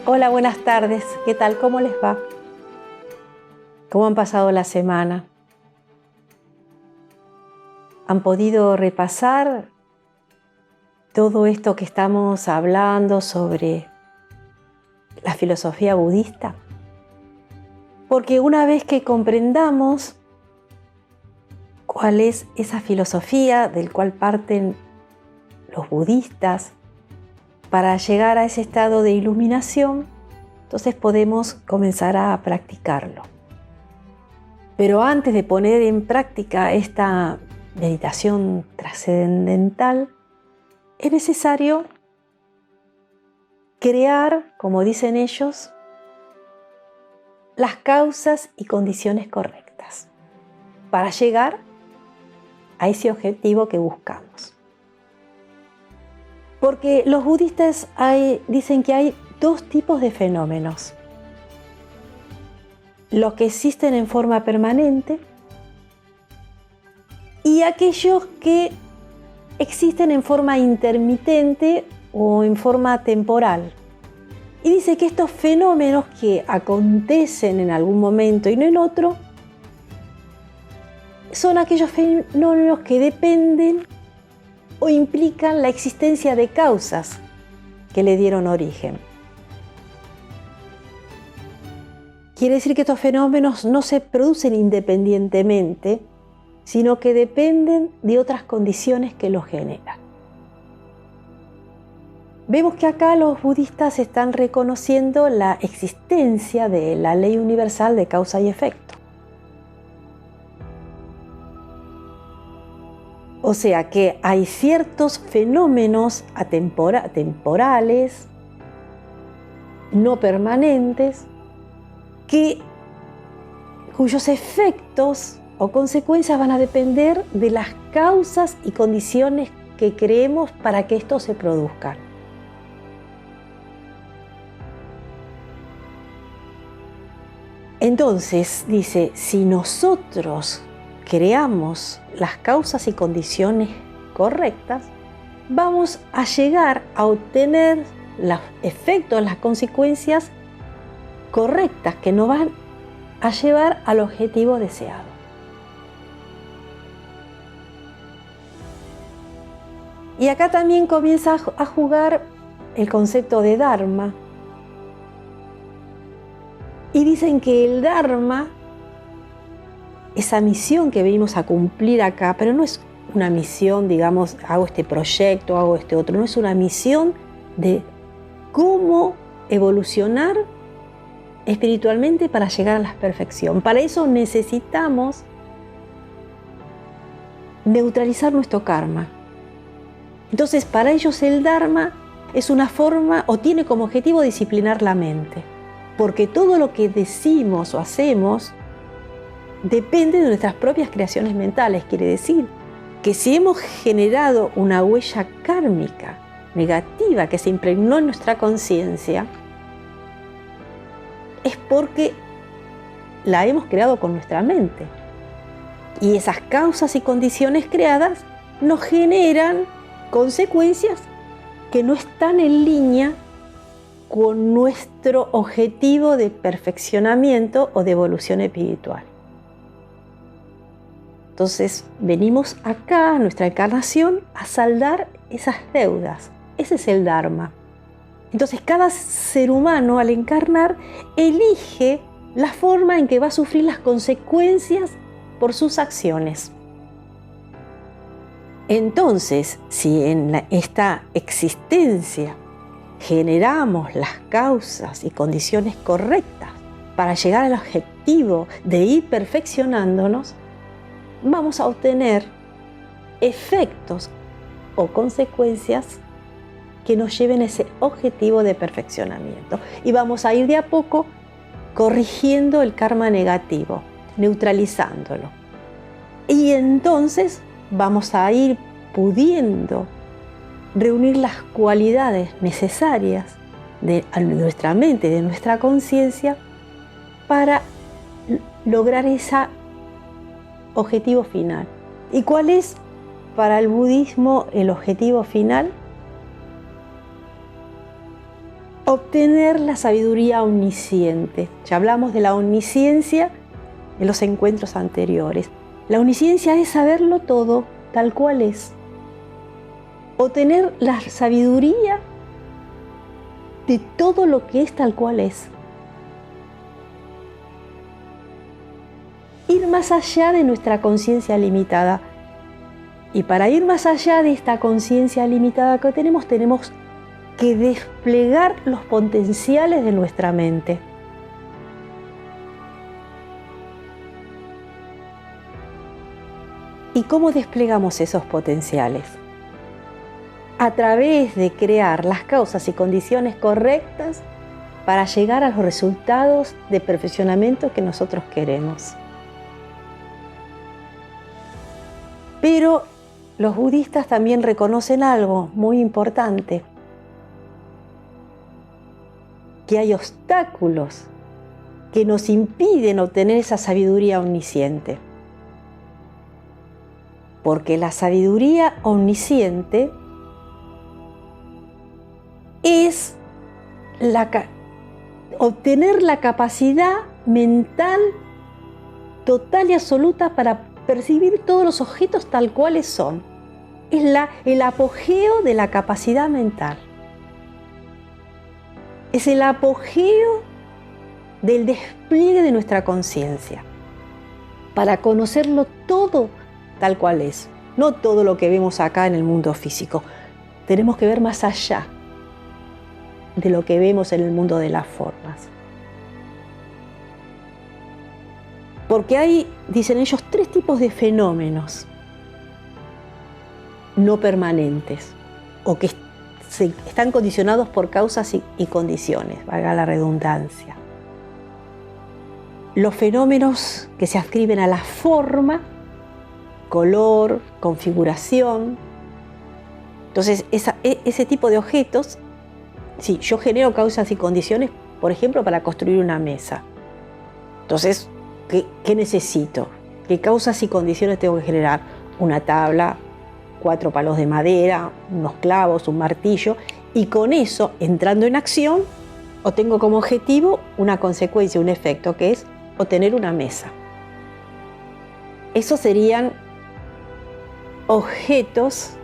Hola, buenas tardes. ¿Qué tal? ¿Cómo les va? ¿Cómo han pasado la semana? ¿Han podido repasar todo esto que estamos hablando sobre la filosofía budista? Porque una vez que comprendamos cuál es esa filosofía del cual parten los budistas para llegar a ese estado de iluminación, entonces podemos comenzar a practicarlo. Pero antes de poner en práctica esta meditación trascendental, es necesario crear, como dicen ellos, las causas y condiciones correctas para llegar a ese objetivo que buscamos. Porque los budistas dicen que hay dos tipos de fenómenos: los que existen en forma permanente y aquellos que existen en forma intermitente o en forma temporal. Y dice que estos fenómenos que acontecen en algún momento y no en otro, son aquellos fenómenos que dependen o implican la existencia de causas que le dieron origen. Quiere decir que estos fenómenos no se producen independientemente, sino que dependen de otras condiciones que los generan. Vemos que acá los budistas están reconociendo la existencia de la ley universal de causa y efecto. O sea que hay ciertos fenómenos temporales, no permanentes, cuyos efectos o consecuencias van a depender de las causas y condiciones que creemos para que esto se produzca. Entonces, dice, si nosotros creamos las causas y condiciones correctas, vamos a llegar a obtener los efectos, las consecuencias correctas que nos van a llevar al objetivo deseado. Y acá también comienza a jugar el concepto de Dharma. Y dicen que el Dharma, esa misión que venimos a cumplir acá, pero no es una misión, digamos, hago este proyecto, hago este otro, no es una misión de cómo evolucionar espiritualmente para llegar a la perfección. Para eso necesitamos neutralizar nuestro karma. Entonces, para ellos el Dharma es una forma o tiene como objetivo disciplinar la mente. Porque todo lo que decimos o hacemos depende de nuestras propias creaciones mentales. Quiere decir que si hemos generado una huella kármica negativa que se impregnó en nuestra conciencia, es porque la hemos creado con nuestra mente. Y esas causas y condiciones creadas nos generan consecuencias que no están en línea con nuestro objetivo de perfeccionamiento o de evolución espiritual. Entonces, venimos acá, a nuestra encarnación, a saldar esas deudas. Ese es el Dharma. Entonces, cada ser humano, al encarnar, elige la forma en que va a sufrir las consecuencias por sus acciones. Entonces, si en esta existencia generamos las causas y condiciones correctas para llegar al objetivo de ir perfeccionándonos, vamos a obtener efectos o consecuencias que nos lleven a ese objetivo de perfeccionamiento. Y vamos a ir de a poco corrigiendo el karma negativo, neutralizándolo. Y entonces vamos a ir pudiendo reunir las cualidades necesarias de nuestra mente, de nuestra conciencia, para lograr ese objetivo final. ¿Y cuál es para el budismo el objetivo final? obtener la sabiduría omnisciente. Ya hablamos de la omnisciencia en los encuentros anteriores. La omnisciencia es saberlo todo tal cual es. Obtener la sabiduría de todo lo que es tal cual es. Ir más allá de nuestra conciencia limitada. Y para ir más allá de esta conciencia limitada que tenemos que desplegar los potenciales de nuestra mente. ¿Y cómo desplegamos esos potenciales? A través de crear las causas y condiciones correctas para llegar a los resultados de perfeccionamiento que nosotros queremos. Pero los budistas también reconocen algo muy importante, que hay obstáculos que nos impiden obtener esa sabiduría omnisciente. Porque la sabiduría omnisciente es obtener la capacidad mental total y absoluta para percibir todos los objetos tal cuales son. Es el apogeo de la capacidad mental. Es el apogeo del despliegue de nuestra conciencia para conocerlo todo tal cual es. No todo lo que vemos acá en el mundo físico. Tenemos que ver más allá de lo que vemos en el mundo de las formas. Porque hay, dicen ellos, 3 tipos de fenómenos no permanentes o que están condicionados por causas y condiciones, valga la redundancia. Los fenómenos que se adscriben a la forma, color, configuración. Entonces, ese tipo de objetos, sí, yo genero causas y condiciones, por ejemplo, para construir una mesa. Entonces, ¿qué necesito? ¿Qué causas y condiciones tengo que generar? Una tabla, 4 palos de madera, unos clavos, un martillo, y con eso, entrando en acción, obtengo como objetivo una consecuencia, un efecto, que es obtener una mesa. Esos serían objetos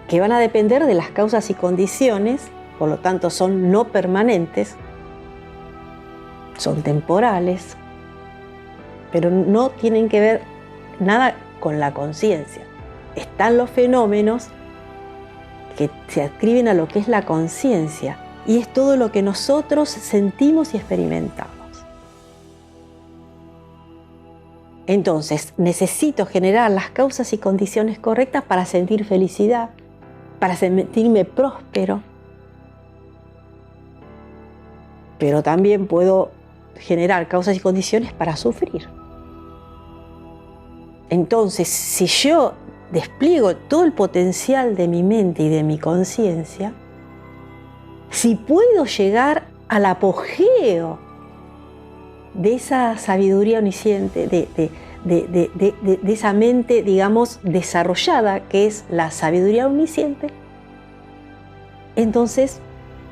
que van a depender de las causas y condiciones, por lo tanto son no permanentes, son temporales, pero no tienen que ver nada con la conciencia. Están los fenómenos que se adscriben a lo que es la conciencia, y es todo lo que nosotros sentimos y experimentamos. Entonces, necesito generar las causas y condiciones correctas para sentir felicidad, para sentirme próspero, pero también puedo generar causas y condiciones para sufrir. Entonces, si yo despliego todo el potencial de mi mente y de mi conciencia, si puedo llegar al apogeo de esa sabiduría omnisciente, de esa mente, digamos, desarrollada, que es la sabiduría omnisciente, entonces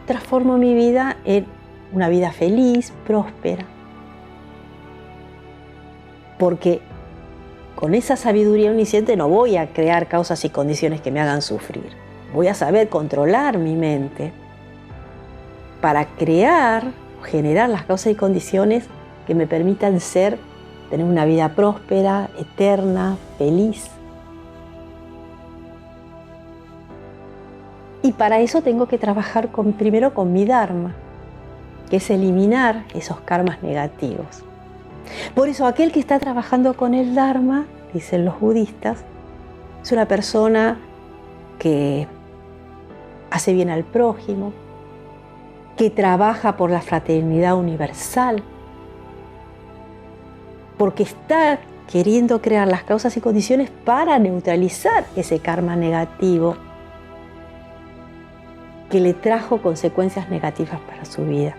transformo mi vida en una vida feliz, próspera. Porque con esa sabiduría omnisciente no voy a crear causas y condiciones que me hagan sufrir. Voy a saber controlar mi mente para generar las causas y condiciones que me permitan tener una vida próspera, eterna, feliz. Y para eso tengo que trabajar primero con mi Dharma, que es eliminar esos karmas negativos. Por eso aquel que está trabajando con el Dharma, dicen los budistas, es una persona que hace bien al prójimo, que trabaja por la fraternidad universal, porque está queriendo crear las causas y condiciones para neutralizar ese karma negativo que le trajo consecuencias negativas para su vida.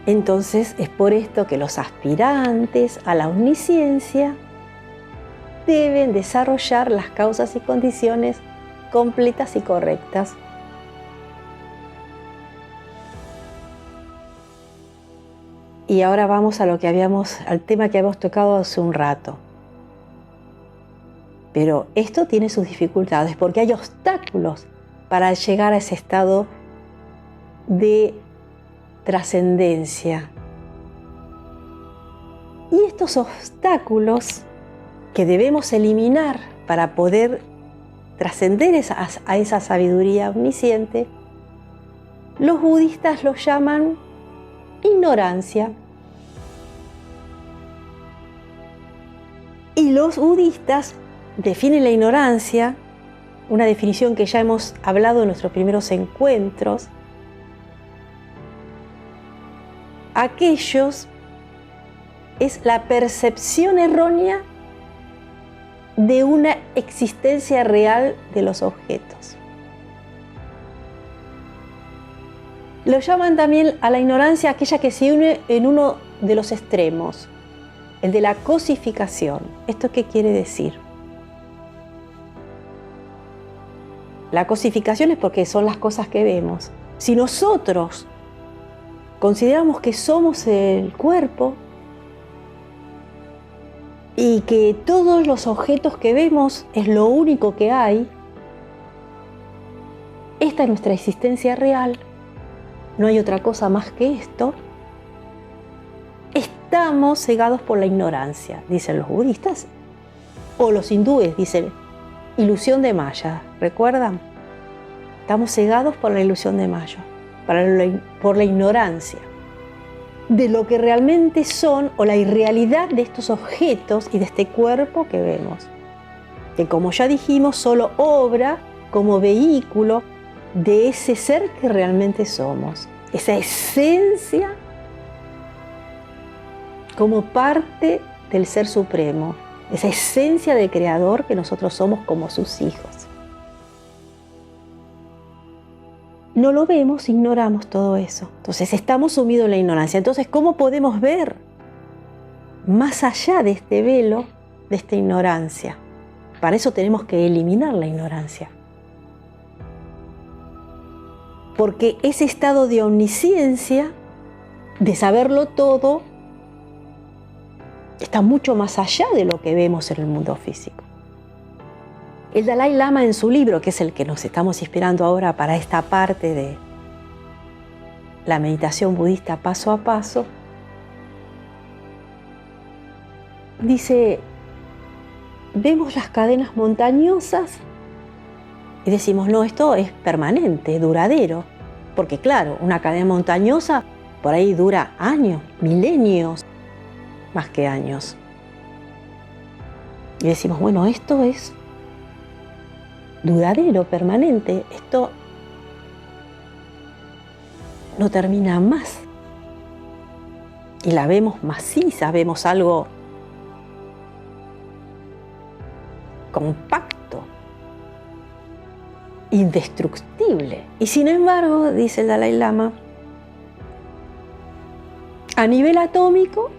Entonces es por esto que los aspirantes a la omnisciencia deben desarrollar las causas y condiciones completas y correctas. Y ahora vamos a al tema que habíamos tocado hace un rato. Pero esto tiene sus dificultades porque hay obstáculos para llegar a ese estado de trascendencia. Y estos obstáculos que debemos eliminar para poder trascender a esa sabiduría omnisciente, los budistas los llaman ignorancia. Y los budistas definen la ignorancia, una definición que ya hemos hablado en nuestros primeros encuentros. Aquellos es la percepción errónea de una existencia real de los objetos. Lo llaman también a la ignorancia aquella que se une en uno de los extremos, el de la cosificación. ¿Esto qué quiere decir? La cosificación es porque son las cosas que vemos. Si nosotros consideramos que somos el cuerpo y que todos los objetos que vemos es lo único que hay, esta es nuestra existencia real, no hay otra cosa más que esto, estamos cegados por la ignorancia, dicen los budistas, o los hindúes dicen ilusión de Maya, ¿recuerdan? Estamos cegados por la ilusión de Maya, por la ignorancia de lo que realmente son o la irrealidad de estos objetos y de este cuerpo que vemos, que como ya dijimos solo obra como vehículo de ese ser que realmente somos, esa esencia como parte del Ser Supremo, esa esencia del Creador que nosotros somos como sus hijos. No lo vemos, ignoramos todo eso. Entonces estamos sumidos en la ignorancia. Entonces, ¿cómo podemos ver más allá de este velo, de esta ignorancia? Para eso tenemos que eliminar la ignorancia. Porque ese estado de omnisciencia, de saberlo todo, está mucho más allá de lo que vemos en el mundo físico. El Dalai Lama en su libro, que es el que nos estamos inspirando ahora para esta parte de la meditación budista paso a paso, dice, vemos las cadenas montañosas y decimos, no, esto es permanente, duradero, porque claro, una cadena montañosa por ahí dura años, milenios, más que años. Y decimos, bueno, esto es duradero, permanente, esto no termina más. Y la vemos maciza, vemos algo compacto, indestructible. Y sin embargo, dice el Dalai Lama, a nivel atómico,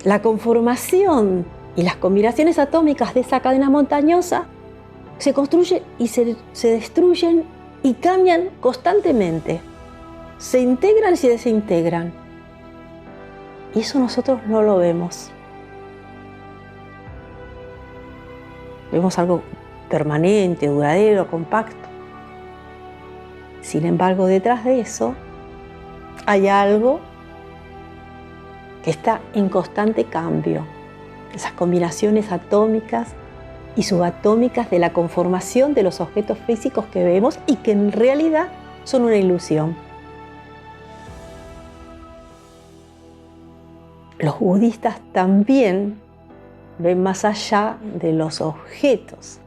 la conformación y las combinaciones atómicas de esa cadena montañosa se construyen y se destruyen y cambian constantemente. Se integran y se desintegran. Y eso nosotros no lo vemos. Vemos algo permanente, duradero, compacto. Sin embargo, detrás de eso hay algo que está en constante cambio. Esas combinaciones atómicas y subatómicas de la conformación de los objetos físicos que vemos y que en realidad son una ilusión. Los budistas también ven más allá de los objetos,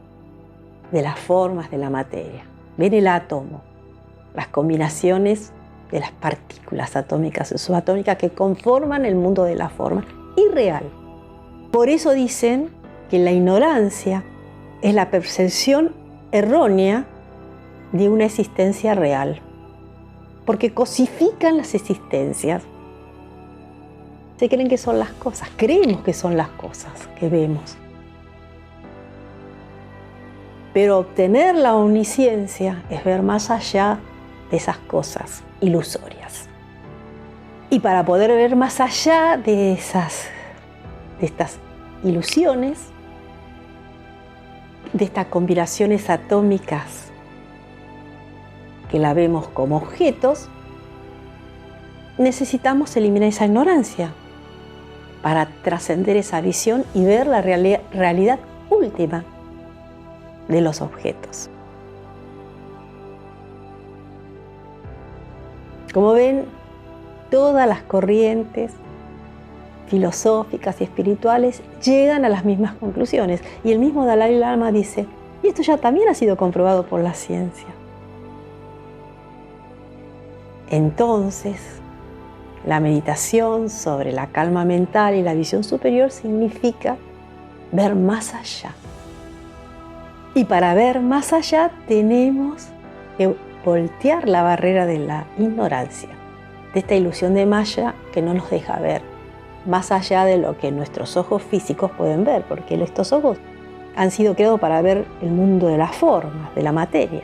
de las formas de la materia. Ven el átomo, las combinaciones de las partículas atómicas y subatómicas que conforman el mundo de la forma irreal. Por eso dicen que la ignorancia es la percepción errónea de una existencia real. porque cosifican las existencias. Se creen que son las cosas, creemos que son las cosas que vemos. Pero obtener la omnisciencia es ver más allá de esas cosas ilusorias. Y para poder ver más allá de estas ilusiones, de estas combinaciones atómicas que la vemos como objetos, necesitamos eliminar esa ignorancia para trascender esa visión y ver la realidad última de los objetos. Como ven, todas las corrientes filosóficas y espirituales llegan a las mismas conclusiones. Y el mismo Dalai Lama dice, y esto ya también ha sido comprobado por la ciencia. Entonces, la meditación sobre la calma mental y la visión superior significa ver más allá. Y para ver más allá tenemos que voltear la barrera de la ignorancia, de esta ilusión de Maya que no nos deja ver más allá de lo que nuestros ojos físicos pueden ver, porque estos ojos han sido creados para ver el mundo de las formas, de la materia.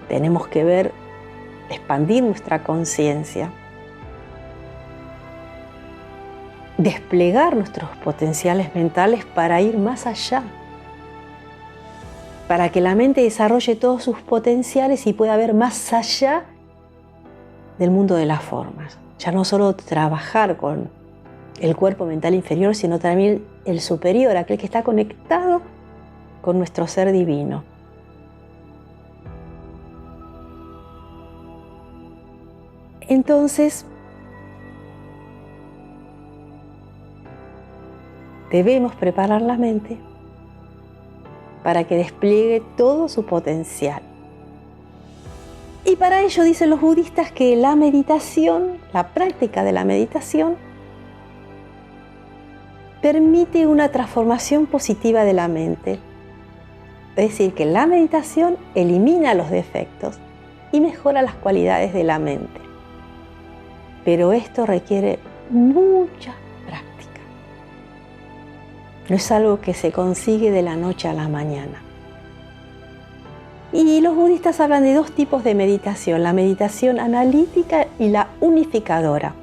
Tenemos que ver, expandir nuestra conciencia, desplegar nuestros potenciales mentales para ir más allá, para que la mente desarrolle todos sus potenciales y pueda ver más allá del mundo de las formas. Ya no solo trabajar con el cuerpo mental inferior, sino también el superior, aquel que está conectado con nuestro ser divino. Entonces, debemos preparar la mente para que despliegue todo su potencial. Y para ello dicen los budistas que la meditación, la práctica de la meditación, permite una transformación positiva de la mente. Es decir, que la meditación elimina los defectos y mejora las cualidades de la mente. Pero esto requiere mucha práctica. No es algo que se consigue de la noche a la mañana. Y los budistas hablan de dos tipos de meditación, la meditación analítica y la unificadora.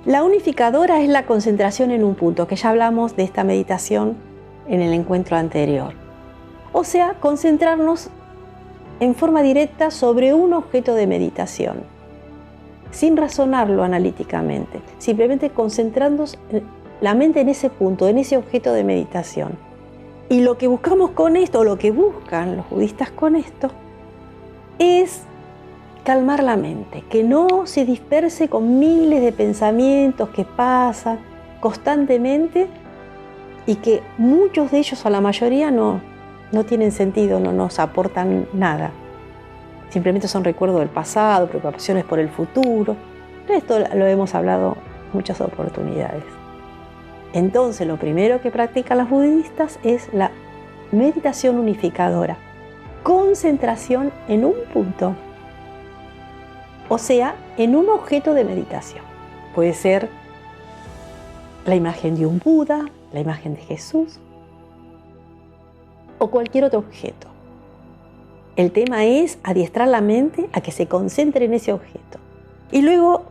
La unificadora es la concentración en un punto, que ya hablamos de esta meditación en el encuentro anterior. O sea, concentrarnos en forma directa sobre un objeto de meditación, sin razonarlo analíticamente, simplemente concentrando la mente en ese punto, en ese objeto de meditación. Y lo que buscamos con esto, o lo que buscan los budistas con esto, es calmar la mente, que no se disperse con miles de pensamientos que pasan constantemente y que muchos de ellos, o la mayoría, no tienen sentido, no nos aportan nada. Simplemente son recuerdos del pasado, preocupaciones por el futuro. Esto lo hemos hablado en muchas oportunidades. Entonces, lo primero que practican los budistas es la meditación unificadora, concentración en un punto, o sea, en un objeto de meditación. Puede ser la imagen de un Buda, la imagen de Jesús o cualquier otro objeto. El tema es adiestrar la mente a que se concentre en ese objeto. Y luego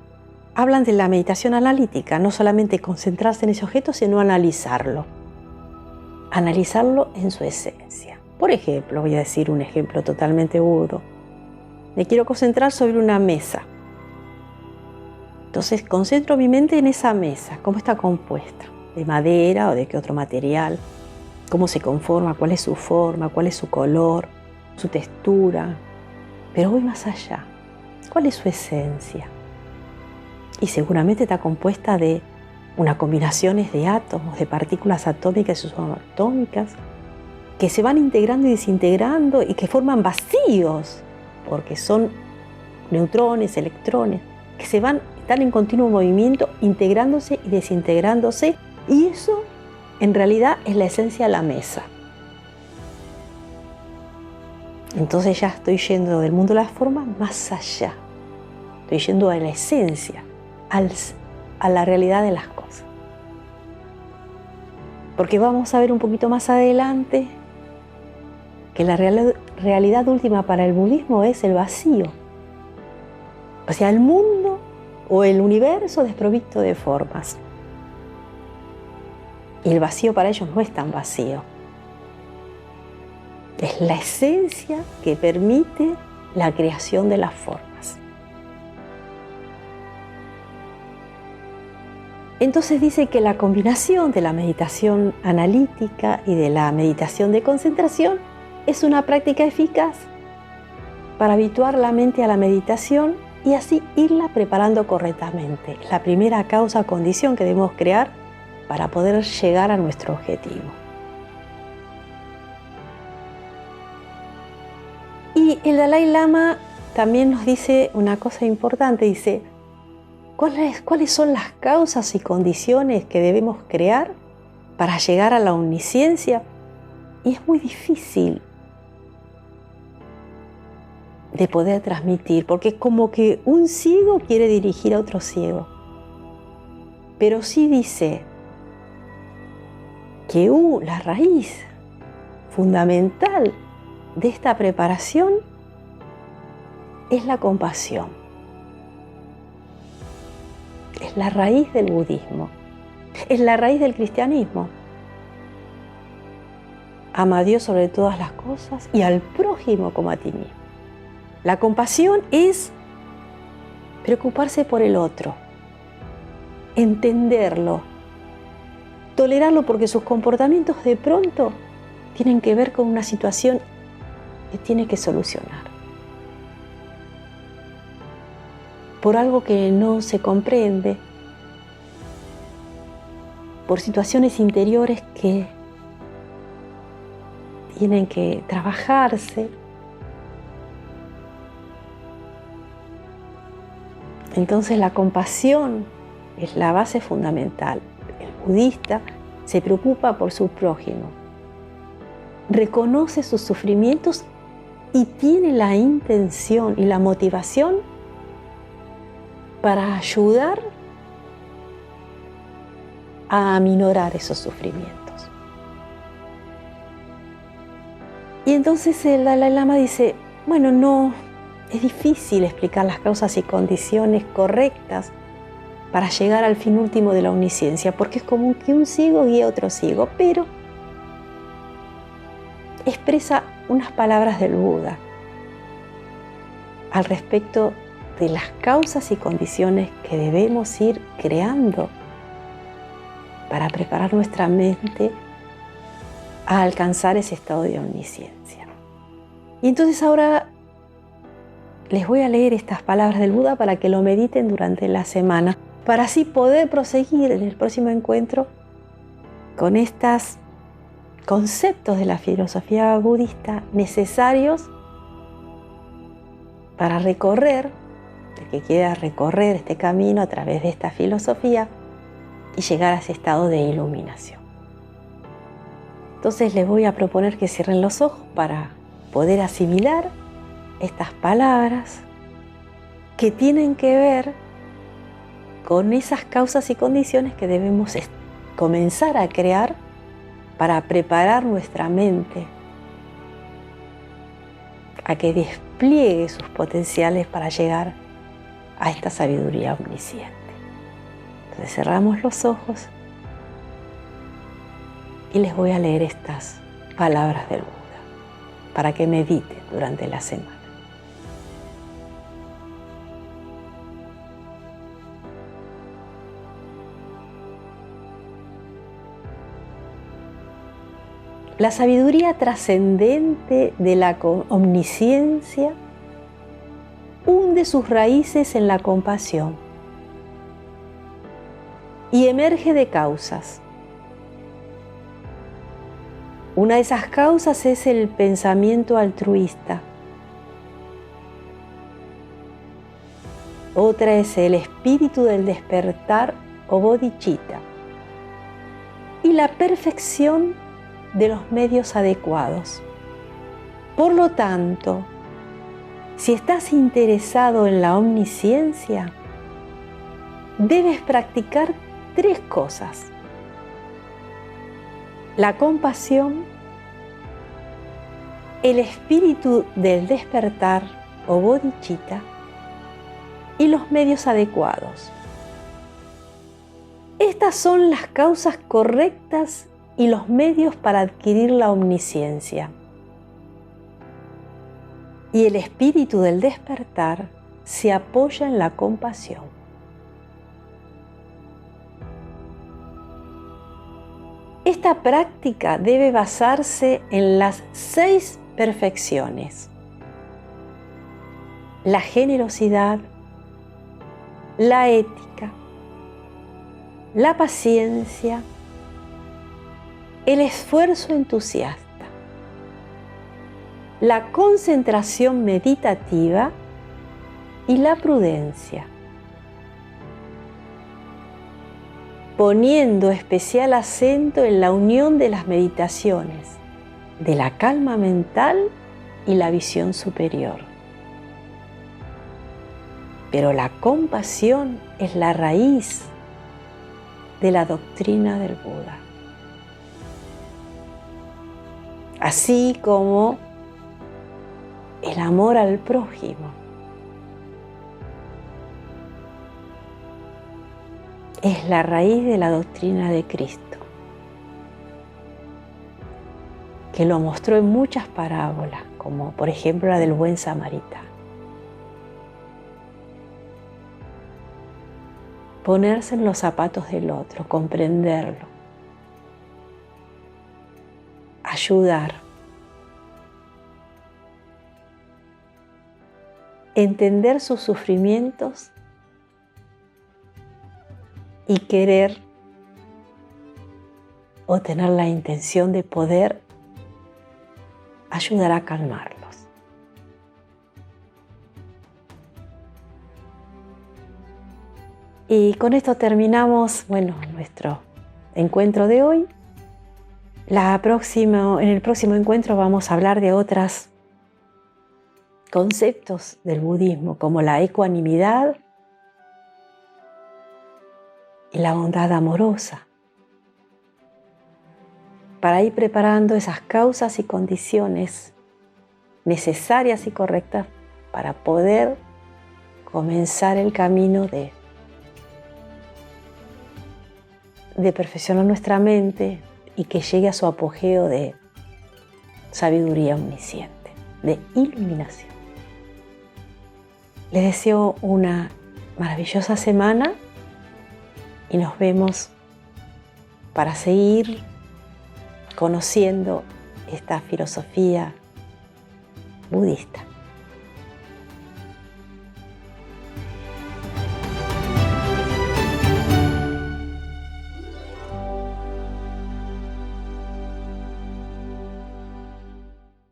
hablan de la meditación analítica, no solamente concentrarse en ese objeto, sino analizarlo. Analizarlo en su esencia. Por ejemplo, voy a decir un ejemplo totalmente burdo. Me quiero concentrar sobre una mesa. Entonces concentro mi mente en esa mesa, cómo está compuesta, de madera o de qué otro material, cómo se conforma, cuál es su forma, cuál es su color, su textura. Pero voy más allá. ¿Cuál es su esencia? Y seguramente está compuesta de unas combinaciones de átomos, de partículas atómicas y subatómicas, que se van integrando y desintegrando y que forman vacíos, porque son neutrones, electrones, que están en continuo movimiento, integrándose y desintegrándose, y eso en realidad es la esencia de la mesa. Entonces ya estoy yendo del mundo de las formas más allá. Estoy yendo a la esencia, a la realidad de las cosas. Porque vamos a ver un poquito más adelante que la realidad última para el budismo es el vacío. O sea, el mundo o el universo desprovisto de formas. Y el vacío para ellos no es tan vacío. Es la esencia que permite la creación de las formas. Entonces dice que la combinación de la meditación analítica y de la meditación de concentración es una práctica eficaz para habituar la mente a la meditación y así irla preparando correctamente. La primera causa condición que debemos crear para poder llegar a nuestro objetivo. Y el Dalai Lama también nos dice una cosa importante, dice, ¿cuáles son las causas y condiciones que debemos crear para llegar a la omnisciencia? Y es muy difícil de poder transmitir, porque es como que un ciego quiere dirigir a otro ciego. Pero sí dice que la raíz fundamental de esta preparación es la compasión. Es la raíz del budismo. Es la raíz del cristianismo. Ama a Dios sobre todas las cosas y al prójimo como a ti mismo. La compasión es preocuparse por el otro, entenderlo, tolerarlo porque sus comportamientos de pronto tienen que ver con una situación que tiene que solucionar. Por algo que no se comprende, por situaciones interiores que tienen que trabajarse. Entonces la compasión es la base fundamental. El budista se preocupa por su prójimo, reconoce sus sufrimientos y tiene la intención y la motivación para ayudar a aminorar esos sufrimientos. Y entonces el Dalai Lama dice, bueno, no, es difícil explicar las causas y condiciones correctas para llegar al fin último de la omnisciencia, porque es como que un ciego guía a otro ciego, pero expresa unas palabras del Buda al respecto de las causas y condiciones que debemos ir creando para preparar nuestra mente a alcanzar ese estado de omnisciencia. Y entonces ahora les voy a leer estas palabras del Buda para que lo mediten durante la semana, para así poder proseguir en el próximo encuentro con estos conceptos de la filosofía budista necesarios para recorrer, el que quiera recorrer este camino a través de esta filosofía y llegar a ese estado de iluminación. Entonces les voy a proponer que cierren los ojos para poder asimilar estas palabras que tienen que ver con esas causas y condiciones que debemos comenzar a crear para preparar nuestra mente a que despliegue sus potenciales para llegar a esta sabiduría omnisciente. Entonces cerramos los ojos y les voy a leer estas palabras del Buda para que mediten durante la semana. La sabiduría trascendente de la omnisciencia hunde sus raíces en la compasión y emerge de causas. Una de esas causas es el pensamiento altruista. Otra es el espíritu del despertar o bodhicitta. Y la perfección de los medios adecuados. Por lo tanto, si estás interesado en la omnisciencia, debes practicar 3 cosas: la compasión, el espíritu del despertar o bodhicitta y los medios adecuados. Estas son las causas correctas y los medios para adquirir la omnisciencia. Y el espíritu del despertar se apoya en la compasión. Esta práctica debe basarse en las 6 perfecciones: la generosidad, la ética, la paciencia, el esfuerzo entusiasta, la concentración meditativa y la prudencia, poniendo especial acento en la unión de las meditaciones, de la calma mental y la visión superior. Pero la compasión es la raíz de la doctrina del Buda. Así como el amor al prójimo es la raíz de la doctrina de Cristo, que lo mostró en muchas parábolas, como por ejemplo la del buen samaritano. Ponerse en los zapatos del otro, comprenderlo, ayudar, entender sus sufrimientos y querer o tener la intención de poder ayudar a calmarlos. Y con esto terminamos, nuestro encuentro de hoy. En el próximo encuentro vamos a hablar de otros conceptos del budismo, como la ecuanimidad y la bondad amorosa, para ir preparando esas causas y condiciones necesarias y correctas para poder comenzar el camino de perfeccionar nuestra mente y que llegue a su apogeo de sabiduría omnisciente, de iluminación. Les deseo una maravillosa semana y nos vemos para seguir conociendo esta filosofía budista.